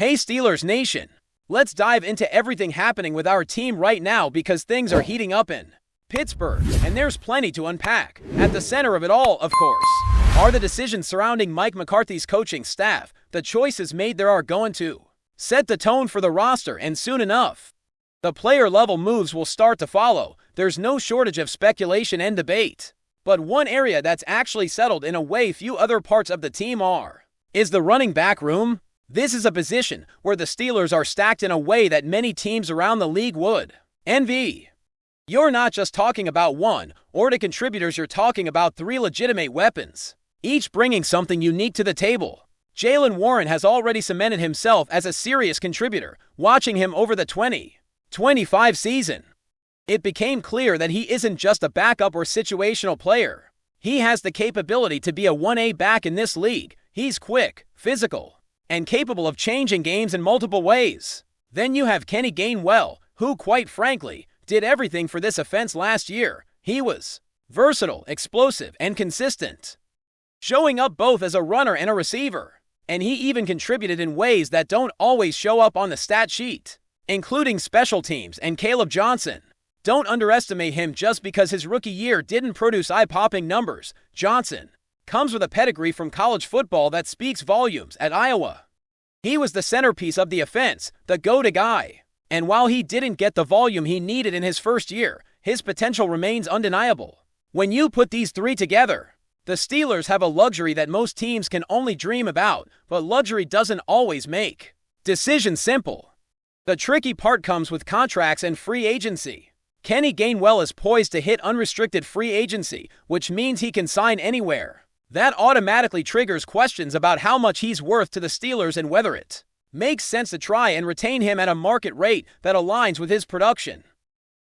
Hey Steelers Nation! Let's dive into everything happening with our team right now because things are heating up in Pittsburgh, and there's plenty to unpack. At the center of it all, of course, are the decisions surrounding Mike McCarthy's coaching staff. The choices made there are going to set the tone for the roster, and soon enough, the player-level moves will start to follow. There's no shortage of speculation and debate. But one area that's actually settled in a way few other parts of the team is the running back room. This is a position where the Steelers are stacked in a way that many teams around the league would envy. You're not just talking about one or two contributors, you're talking about three legitimate weapons, each bringing something unique to the table. Jaylen Warren has already cemented himself as a serious contributor. Watching him over the 2025 season, it became clear that he isn't just a backup or situational player. He has the capability to be a 1A back in this league. He's quick, physical, and capable of changing games in multiple ways. Then you have Kenny Gainwell, who, quite frankly, did everything for this offense last year. He was versatile, explosive, and consistent, showing up both as a runner and a receiver. And he even contributed in ways that don't always show up on the stat sheet, including special teams and Caleb Johnson. Don't underestimate him just because his rookie year didn't produce eye-popping numbers. Johnson comes with a pedigree from college football that speaks volumes. At Iowa, he was the centerpiece of the offense, the go-to guy. And while he didn't get the volume he needed in his first year, his potential remains undeniable. When you put these three together, the Steelers have a luxury that most teams can only dream about, but luxury doesn't always make decisions simple. The tricky part comes with contracts and free agency. Kenny Gainwell is poised to hit unrestricted free agency, which means he can sign anywhere. That automatically triggers questions about how much he's worth to the Steelers and whether it makes sense to try and retain him at a market rate that aligns with his production.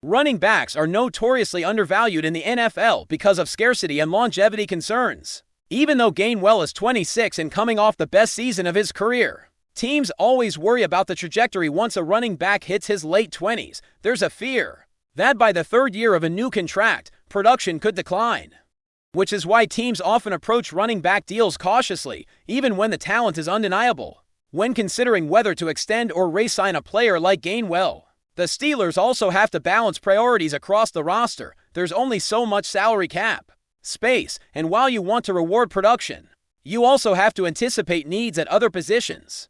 Running backs are notoriously undervalued in the NFL because of scarcity and longevity concerns. Even though Gainwell is 26 and coming off the best season of his career, teams always worry about the trajectory once a running back hits his late 20s. There's a fear that by the third year of a new contract, production could decline, which is why teams often approach running back deals cautiously, even when the talent is undeniable. When considering whether to extend or re-sign a player like Gainwell, the Steelers also have to balance priorities across the roster. There's only so much salary cap space, and while you want to reward production, you also have to anticipate needs at other positions.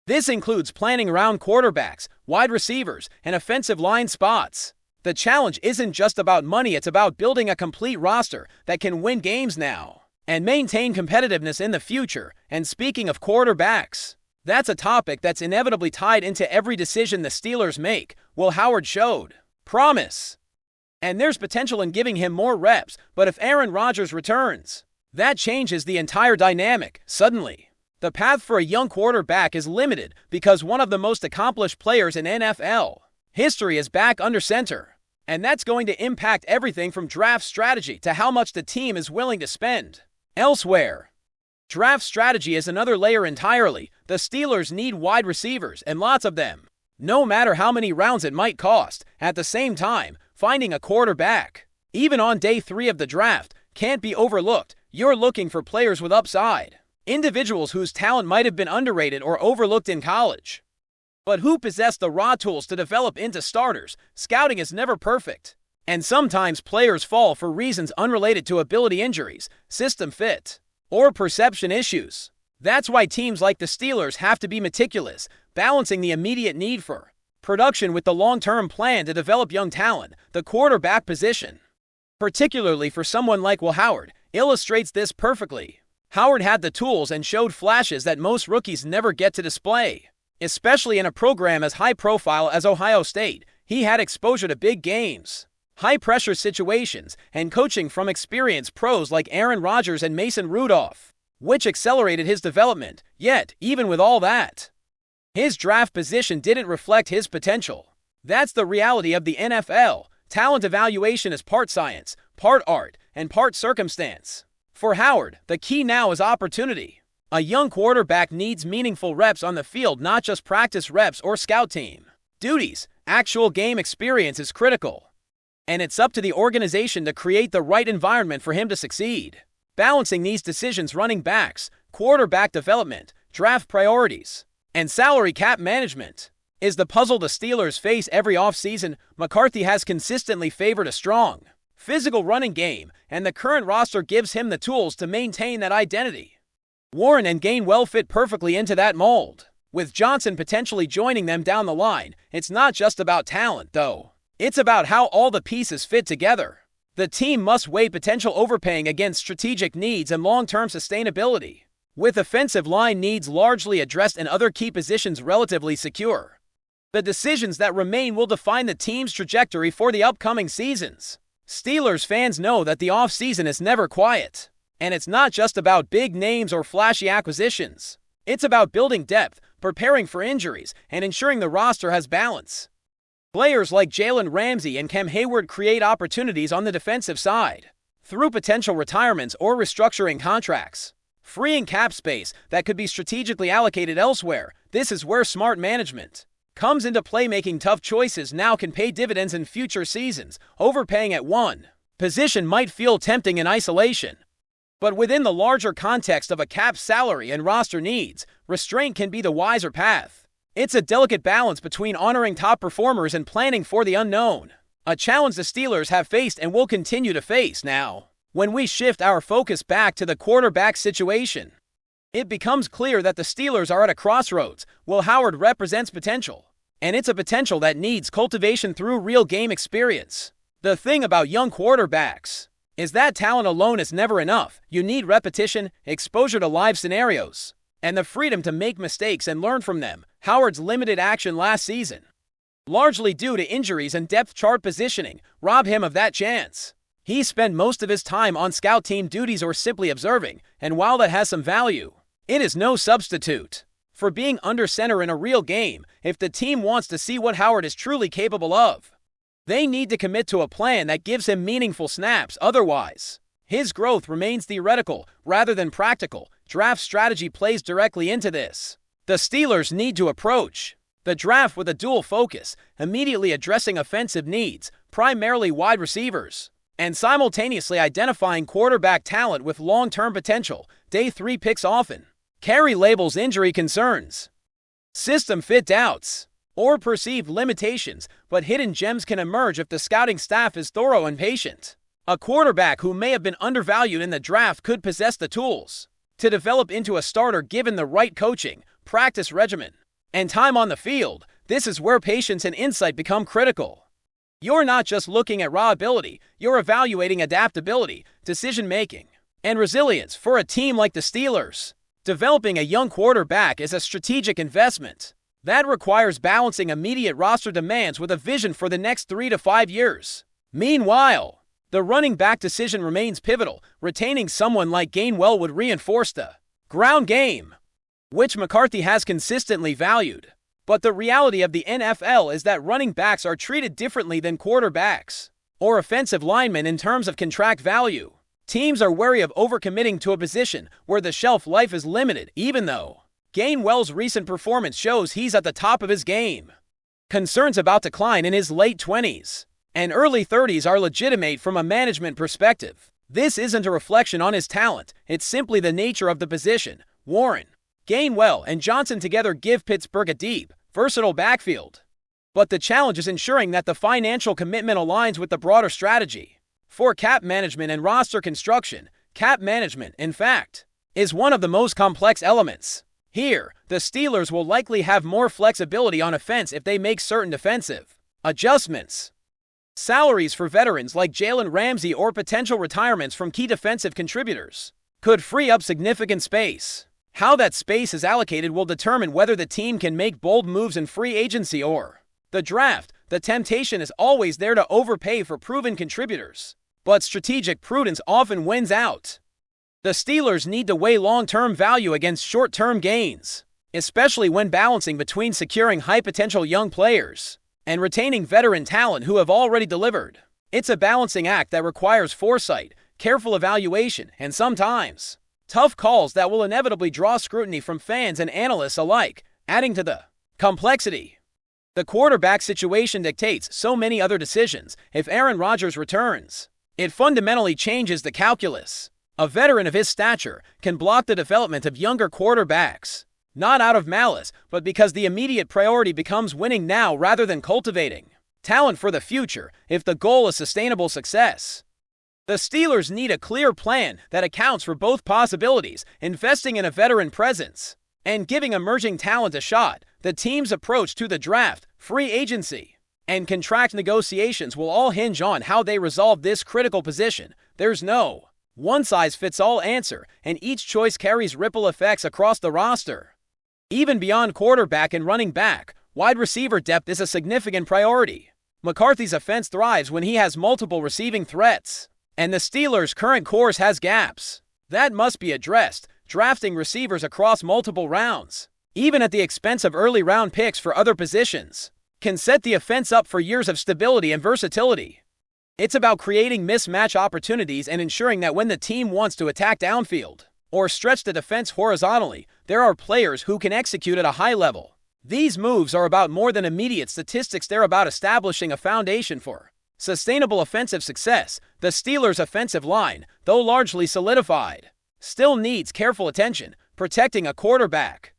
This includes planning around quarterbacks, wide receivers, and offensive line spots. The challenge isn't just about money, it's about building a complete roster that can win games now and maintain competitiveness in the future. And speaking of quarterbacks, that's a topic that's inevitably tied into every decision the Steelers make. Will Howard showed promise, and there's potential in giving him more reps, but if Aaron Rodgers returns, that changes the entire dynamic. Suddenly, the path for a young quarterback is limited because one of the most accomplished players in NFL history is back under center, and that's going to impact everything from draft strategy to how much the team is willing to spend elsewhere. Draft strategy is another layer entirely. The Steelers need wide receivers, and lots of them, no matter how many rounds it might cost. At the same time, finding a quarterback, even on day 3 of the draft, can't be overlooked. You're looking for players with upside, individuals whose talent might have been underrated or overlooked in college, but who possess the raw tools to develop into starters. Scouting is never perfect, and sometimes players fall for reasons unrelated to ability, injuries, system fit, or perception issues. That's why teams like the Steelers have to be meticulous, balancing the immediate need for production with the long-term plan to develop young talent. The quarterback position, particularly for someone like Will Howard, illustrates this perfectly. Howard had the tools and showed flashes that most rookies never get to display. Especially in a program as high-profile as Ohio State, he had exposure to big games, high-pressure situations, and coaching from experienced pros like Aaron Rodgers and Mason Rudolph, which accelerated his development. Yet, even with all that, his draft position didn't reflect his potential. That's the reality of the NFL. Talent evaluation is part science, part art, and part circumstance. For Howard, the key now is opportunity. A young quarterback needs meaningful reps on the field, not just practice reps or scout team duties. Actual game experience is critical, and it's up to the organization to create the right environment for him to succeed. Balancing these decisions, running backs, quarterback development, draft priorities, And salary cap management is the puzzle the Steelers face every offseason. McCarthy has consistently favored a strong, physical running game, and the current roster gives him the tools to maintain that identity. Warren and Gainwell fit perfectly into that mold. With Johnson potentially joining them down the line, it's not just about talent, though. It's about how all the pieces fit together. The team must weigh potential overpaying against strategic needs and long-term sustainability, with offensive line needs largely addressed and other key positions relatively secure. The decisions that remain will define the team's trajectory for the upcoming seasons. Steelers fans know that the offseason is never quiet, and it's not just about big names or flashy acquisitions. It's about building depth, preparing for injuries, and ensuring the roster has balance. Players like Jalen Ramsey and Cam Hayward create opportunities on the defensive side through potential retirements or restructuring contracts, freeing cap space that could be strategically allocated elsewhere. This is where smart management comes into play. Making tough choices now can pay dividends in future seasons. Overpaying at one position might feel tempting in isolation, but within the larger context of a cap salary and roster needs, restraint can be the wiser path. It's a delicate balance between honoring top performers and planning for the unknown, a challenge the Steelers have faced and will continue to face. Now, when we shift our focus back to the quarterback situation, it becomes clear that the Steelers are at a crossroads. Will Howard represents potential, and it's a potential that needs cultivation through real game experience. The thing about young quarterbacks is that talent alone is never enough. You need repetition, exposure to live scenarios, and the freedom to make mistakes and learn from them. Howard's limited action last season, largely due to injuries and depth chart positioning, robbed him of that chance. He spent most of his time on scout team duties or simply observing, and while that has some value, it is no substitute for being under center in a real game. If the team wants to see what Howard is truly capable of, they need to commit to a plan that gives him meaningful snaps. Otherwise, his growth remains theoretical rather than practical. Draft strategy plays directly into this. The Steelers need to approach the draft with a dual focus, immediately addressing offensive needs, primarily wide receivers, and simultaneously identifying quarterback talent with long-term potential. Day 3 picks often carry labels injury concerns, system fit doubts, or perceived limitations, but hidden gems can emerge if the scouting staff is thorough and patient. A quarterback who may have been undervalued in the draft could possess the tools to develop into a starter given the right coaching, practice regimen, and time on the field. This is where patience and insight become critical. You're not just looking at raw ability, you're evaluating adaptability, decision-making, and resilience. For a team like the Steelers, developing a young quarterback is a strategic investment that requires balancing immediate roster demands with a vision for the next 3 to 5 years. Meanwhile, the running back decision remains pivotal. Retaining someone like Gainwell would reinforce the ground game, which McCarthy has consistently valued. But the reality of the NFL is that running backs are treated differently than quarterbacks or offensive linemen in terms of contract value. Teams are wary of overcommitting to a position where the shelf life is limited, even though Gainwell's recent performance shows he's at the top of his game. Concerns about decline in his late 20s and early 30s are legitimate from a management perspective. This isn't a reflection on his talent, it's simply the nature of the position. Warren, Gainwell, and Johnson together give Pittsburgh a deep, versatile backfield. But the challenge is ensuring that the financial commitment aligns with the broader strategy. For cap management and roster construction, cap management, in fact, is one of the most complex elements. Here, the Steelers will likely have more flexibility on offense if they make certain defensive adjustments. Salaries for veterans like Jalen Ramsey or potential retirements from key defensive contributors could free up significant space. How that space is allocated will determine whether the team can make bold moves in free agency or the draft. The temptation is always there to overpay for proven contributors, but strategic prudence often wins out. The Steelers need to weigh long-term value against short-term gains, especially when balancing between securing high-potential young players and retaining veteran talent who have already delivered. It's a balancing act that requires foresight, careful evaluation, and sometimes tough calls that will inevitably draw scrutiny from fans and analysts alike, adding to the complexity. The quarterback situation dictates so many other decisions. If Aaron Rodgers returns, it fundamentally changes the calculus. A veteran of his stature can block the development of younger quarterbacks, Not out of malice, but because the immediate priority becomes winning now rather than cultivating talent for the future if the goal is sustainable success. The Steelers need a clear plan that accounts for both possibilities, investing in a veteran presence and giving emerging talent a shot. The team's approach to the draft, free agency, and contract negotiations will all hinge on how they resolve this critical position. There's no one-size-fits-all answer, and each choice carries ripple effects across the roster. Even beyond quarterback and running back, wide receiver depth is a significant priority. McCarthy's offense thrives when he has multiple receiving threats, and the Steelers' current course has gaps that must be addressed. Drafting receivers across multiple rounds, even at the expense of early round picks for other positions, can set the offense up for years of stability and versatility. It's about creating mismatch opportunities and ensuring that when the team wants to attack downfield or stretch the defense horizontally, there are players who can execute at a high level. These moves are about more than immediate statistics. They're about establishing a foundation for sustainable offensive success. The Steelers' offensive line, though largely solidified, still needs careful attention. Protecting a quarterback,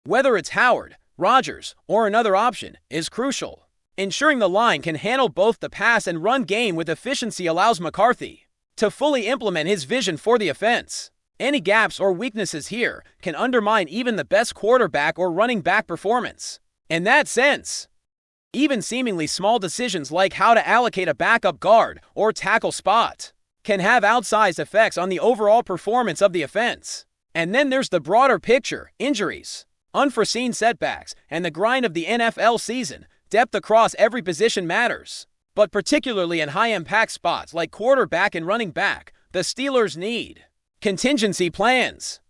whether it's Howard, Rodgers, or another option, is crucial. Ensuring the line can handle both the pass and run game with efficiency allows McCarthy to fully implement his vision for the offense. Any gaps or weaknesses here can undermine even the best quarterback or running back performance. In that sense, even seemingly small decisions like how to allocate a backup guard or tackle spot can have outsized effects on the overall performance of the offense. And then there's the broader picture: injuries, unforeseen setbacks, and the grind of the NFL season. Depth across every position matters, but particularly in high-impact spots like quarterback and running back, the Steelers need contingency plans.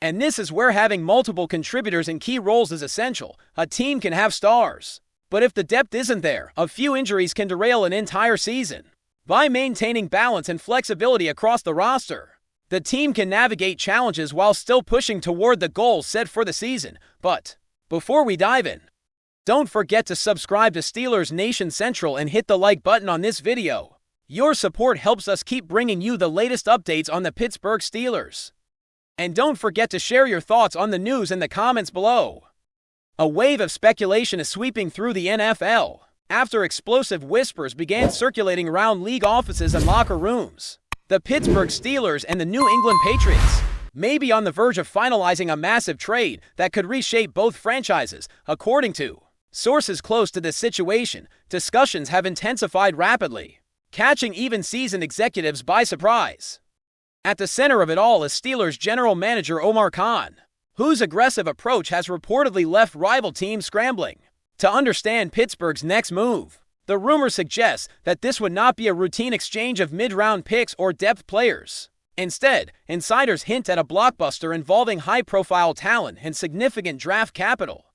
And this is where having multiple contributors in key roles is essential. A team can have stars, but if the depth isn't there, a few injuries can derail an entire season. By maintaining balance and flexibility across the roster, the team can navigate challenges while still pushing toward the goals set for the season. But before we dive in, don't forget to subscribe to Steelers Nation Central and hit the like button on this video. Your support helps us keep bringing you the latest updates on the Pittsburgh Steelers. And don't forget to share your thoughts on the news in the comments below. A wave of speculation is sweeping through the NFL after explosive whispers began circulating around league offices and locker rooms. The Pittsburgh Steelers and the New England Patriots may be on the verge of finalizing a massive trade that could reshape both franchises. According to sources close to this situation, discussions have intensified rapidly, catching even seasoned executives by surprise. At the center of it all is Steelers general manager Omar Khan, whose aggressive approach has reportedly left rival teams scrambling to understand Pittsburgh's next move. The rumor suggests that this would not be a routine exchange of mid-round picks or depth players. Instead, insiders hint at a blockbuster involving high-profile talent and significant draft capital,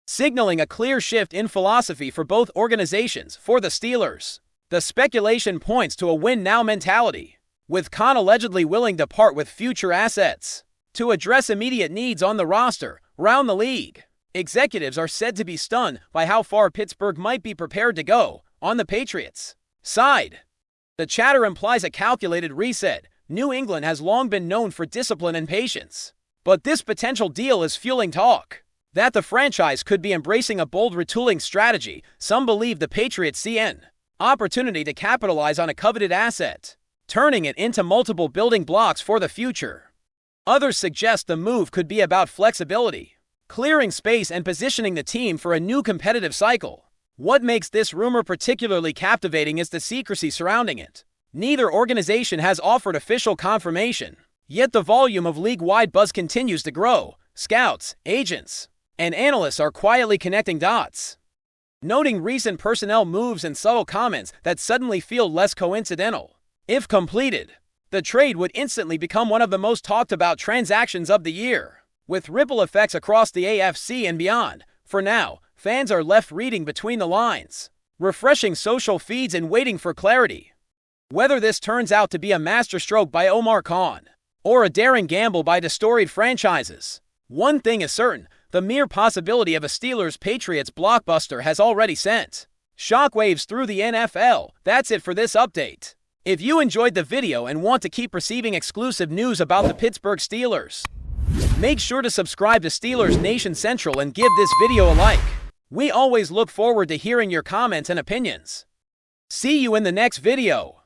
signaling a clear shift in philosophy for both organizations. For the Steelers, the speculation points to a win-now mentality, with Khan allegedly willing to part with future assets to address immediate needs on the roster. Around the league, executives are said to be stunned by how far Pittsburgh might be prepared to go. On the Patriots' side, the chatter implies a calculated reset. New England has long been known for discipline and patience, but this potential deal is fueling talk that the franchise could be embracing a bold retooling strategy. Some believe the Patriots see an opportunity to capitalize on a coveted asset, turning it into multiple building blocks for the future. Others suggest the move could be about flexibility, clearing space and positioning the team for a new competitive cycle. What makes this rumor particularly captivating is the secrecy surrounding it. Neither organization has offered official confirmation, yet the volume of league-wide buzz continues to grow. Scouts, agents, and analysts are quietly connecting dots, noting recent personnel moves and subtle comments that suddenly feel less coincidental. If completed, the trade would instantly become one of the most talked about transactions of the year, with ripple effects across the AFC and beyond. For now, fans are left reading between the lines, refreshing social feeds and waiting for clarity. Whether this turns out to be a masterstroke by Omar Khan or a daring gamble by the storied franchises, one thing is certain: the mere possibility of a Steelers-Patriots blockbuster has already sent shockwaves through the NFL. That's it for this update. If you enjoyed the video and want to keep receiving exclusive news about the Pittsburgh Steelers, Make sure to subscribe to Steelers Nation Central and give this video a like. We always look forward to hearing your comments and opinions. See you in the next video.